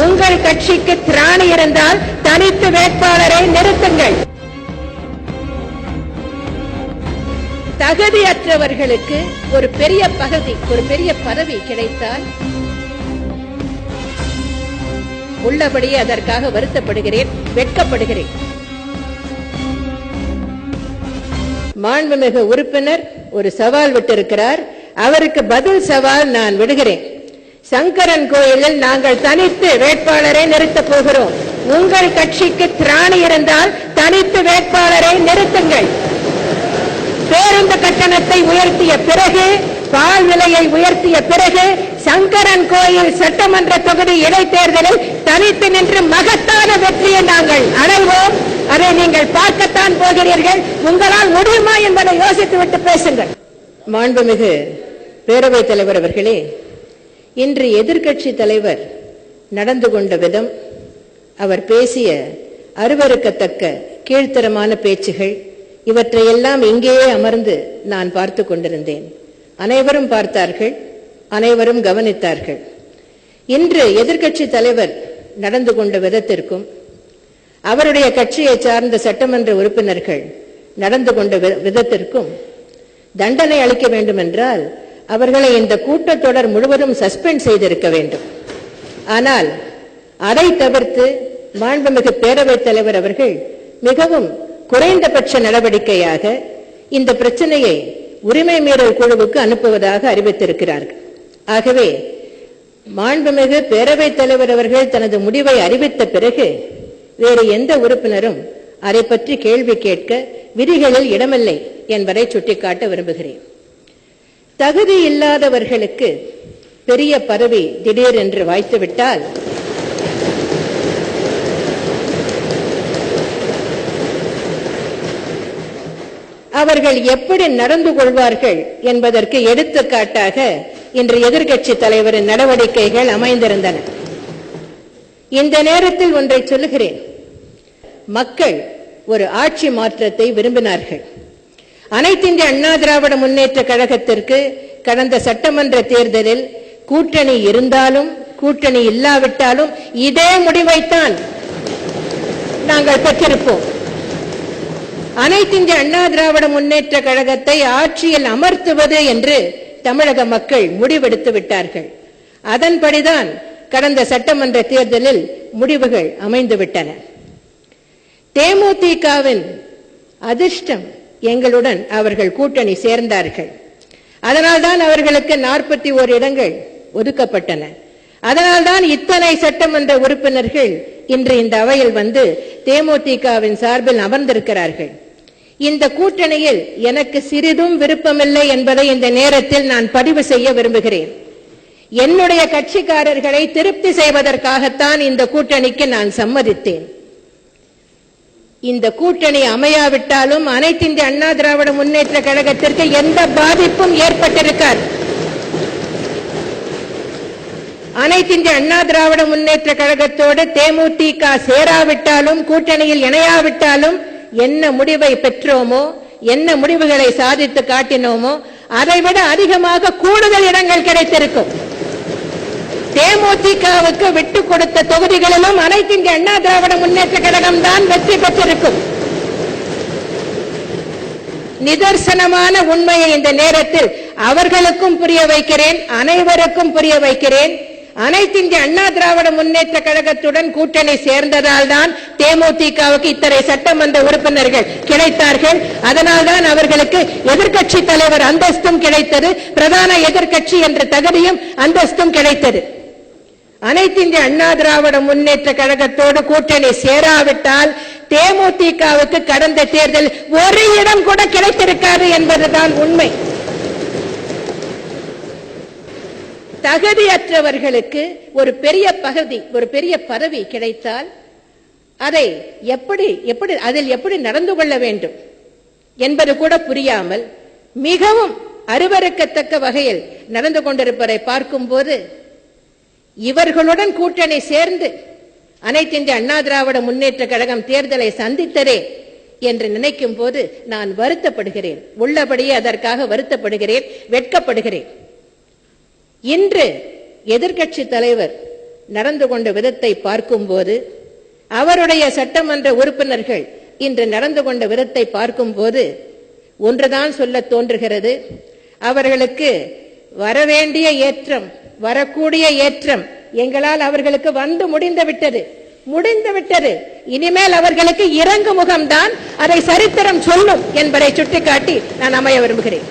உங்கள் கட்சிக்கு திராணி இருந்தால் தனித்து வேட்பாளரை நிறுத்துங்கள். தகுதியற்றவர்களுக்கு ஒரு பெரிய பதவி கிடைத்தால் உள்ளபடியே அதற்காக வருத்தப்படுகிறேன், வெட்கப்படுகிறேன். மாண்புமிகு உறுப்பினர் ஒரு சவால் விட்டிருக்கிறார். அவருக்கு பதில் சவால் நான் விடுகிறேன். சங்கரன் கோயிலில் நாங்கள் தனித்து வேட்பாளரை நிறுத்தப் போகிறோம். உங்கள் கட்சிக்கு திராணி இருந்தால் தனித்து வேட்பாளரை நிறுத்துங்கள். பேருந்து கட்டணத்தை உயர்த்திய பிறகு, பால் விலையை உயர்த்திய பிறகு, சங்கரன் கோயில் சட்டமன்ற தொகுதி இடைத்தேர்தலில் தனித்து நின்று மகத்தான வெற்றியை நாங்கள் அடைவோம். அதை நீங்கள் பார்க்கத்தான் போகிறீர்கள். உங்களால் முடியுமா என்பதை யோசித்துவிட்டு பேசுங்கள். மாண்புமிகு பேரவைத் தலைவர் அவர்களே, இன்று எதிர்க்கட்சி தலைவர் நடந்து கொண்ட விதம், அவர் பேசிய அருவருக்கத்தக்க கீழ்த்தரமான பேச்சுகள், இவற்றையெல்லாம் இங்கேயே அமர்ந்து நான் பார்த்து கொண்டிருந்தேன். அனைவரும் பார்த்தார்கள், அனைவரும் கவனித்தார்கள். இன்று எதிர்க்கட்சி தலைவர் நடந்து கொண்ட விதத்திற்கும் அவருடைய கட்சியை சார்ந்த சட்டமன்ற உறுப்பினர்கள் நடந்து கொண்ட விதத்திற்கும் தண்டனை அளிக்க வேண்டும் என்றால் அவர்களை இந்த கூட்டத்தொடர் முழுவதும் சஸ்பெண்ட் செய்திருக்க வேண்டும். ஆனால் அதை தவிர்த்து மாண்புமிகு பேரவைத் தலைவர் அவர்கள் மிகவும் குறைந்தபட்ச நடவடிக்கையாக இந்த பிரச்சனையை உரிமை மீறல் குழுவுக்கு அனுப்புவதாக அறிவித்திருக்கிறார்கள். ஆகவே மாண்புமிகு பேரவைத் தலைவர் அவர்கள் தனது முடிவை அறிவித்த பிறகு வேறு எந்த உறுப்பினரும் அதை பற்றி கேள்வி கேட்க விதிகளில் இடமில்லை என்பதை சுட்டிக்காட்ட விரும்புகிறேன். தகுதி இல்லாதவர்களுக்கு பெரிய பதவி திடீரென்று வாய்த்துவிட்டால் அவர்கள் எப்படி நடந்து கொள்வார்கள் என்பதற்கு எடுத்துக்காட்டாக இன்று எதிர்க்கட்சி தலைவரின் நடவடிக்கைகள் அமைந்திருந்தன. இந்த நேரத்தில் ஒன்றை சொல்லுகிறேன். மக்கள் ஒரு ஆட்சி மாற்றத்தை விரும்பினார்கள். அனைத்திந்திய அண்ணா திராவிட முன்னேற்ற கழகத்திற்கு கடந்த சட்டமன்ற தேர்தலில் கூட்டணி இருந்தாலும் கூட்டணி இல்லாவிட்டாலும் இதே முடிவைத்தான் நாங்கள் பெற்றிருப்போம். அனைத்திந்திய அண்ணா திராவிட முன்னேற்ற கழகத்தை ஆட்சியில் அமர்த்துவது என்று தமிழக மக்கள் முடிவெடுத்து விட்டார்கள். அதன்படிதான் கடந்த சட்டமன்ற தேர்தலில் முடிவுகள் அமைந்துவிட்டன. தேமுதிகவின் அதிர்ஷ்டம், எங்களுடன் அவர்கள் கூட்டணி சேர்ந்தார்கள். அதனால்தான் அவர்களுக்கு 41 இடங்கள் ஒதுக்கப்பட்டன. அதனால்தான் இத்தனை சட்டமன்ற உறுப்பினர்கள் இன்று இந்த அவையில் வந்து தேமுதிகவின் சார்பில் அமர்ந்திருக்கிறார்கள். இந்த கூட்டணியில் எனக்கு சிறிதும் விருப்பமில்லை என்பதை இந்த நேரத்தில் நான் பதிவு செய்ய விரும்புகிறேன். என்னுடைய கட்சிக்காரர்களை திருப்தி செய்வதற்காகத்தான் இந்த கூட்டணிக்கு நான் சம்மதித்தேன். இந்த கூட்டணி அமையாவிட்டாலும் அனைத்திந்திய அண்ணா திராவிட முன்னேற்ற கழகத்திற்கு எந்த பாதிப்பும் ஏற்பட்டிருக்காது. அனைத்திந்திய அண்ணா திராவிட முன்னேற்ற கழகத்தோடு தேமுதிக சேராவிட்டாலும் கூட்டணியில் இணையாவிட்டாலும் என்ன முடிவை பெற்றோமோ, என்ன முடிவுகளை சாதித்து காட்டினோமோ அதைவிட அதிகமாக கூடுதல் இடங்கள் கிடைத்திருக்கும். தேமுதிகவுக்கு விட்டுக் கொடுத்த தொகுதிகளிலும் அனைத்திந்திய அண்ணா திராவிட முன்னேற்ற கழகம் தான் வெற்றி பெற்றிருக்கும். நிதர்சனமான உண்மையை இந்த நேரத்தில் அவர்களுக்கும் புரிய வைக்கிறேன், அனைவருக்கும் புரிய வைக்கிறேன். அனைத்திந்திய அண்ணா திராவிட முன்னேற்ற கழகத்துடன் கூட்டணி சேர்ந்ததால் தான் தேமுதிகவுக்கு இத்தனை சட்டமன்ற உறுப்பினர்கள் கிடைத்தார்கள். அதனால்தான் அவர்களுக்கு எதிர்க்கட்சி தலைவர் அந்தஸ்தும் கிடைத்தது, பிரதான எதிர்க்கட்சி என்ற தகுதியும் அந்தஸ்தும் கிடைத்தது. அனைத்திந்திய அண்ணா திராவிட முன்னேற்ற கழகத்தோடு கூட்டணி சேராவிட்டால் தேமுதிகவுக்கு கடந்த தேர்தல் ஒரு இடம் கூட கிடைத்திருக்காது என்பதுதான் உண்மை. தகுதியற்றவர்களுக்கு ஒரு பெரிய பதவி கிடைத்தால் அதை அதில் எப்படி நடந்து கொள்ள வேண்டும் என்பது கூட புரியாமல் மிகவும் அருவருக்கத்தக்க வகையில் நடந்து கொண்டிருப்பதை பார்க்கும்போது, இவர்களுடன் கூட்டணி சேர்ந்து அனைத்திந்திய அண்ணா திராவிட முன்னேற்ற கழகம் தேர்தலை சந்தித்ததே என்று நினைக்கும் போது நான் வருத்தப்படுகிறேன். உள்ளபடியே அதற்காக வருத்தப்படுகிறேன், வெட்கப்படுகிறேன். இன்று எதிர்க்கட்சி தலைவர் நடந்து கொண்ட விதத்தை பார்க்கும்போது, அவருடைய சட்டமன்ற உறுப்பினர்கள் இன்று நடந்து கொண்ட விதத்தை பார்க்கும்போது ஒன்றுதான் சொல்ல தோன்றுகிறது. அவர்களுக்கு வரவேண்டிய ஏற்றம், வரக்கூடிய ஏற்றம் எங்களால் அவர்களுக்கு வந்து முடிந்து விட்டது. இனிமேல் அவர்களுக்கு இறங்கு முகம்தான் அதை சரித்திரம் சொல்லும் என்பதை சுட்டிக்காட்டி நான் அமைய விரும்புகிறேன்.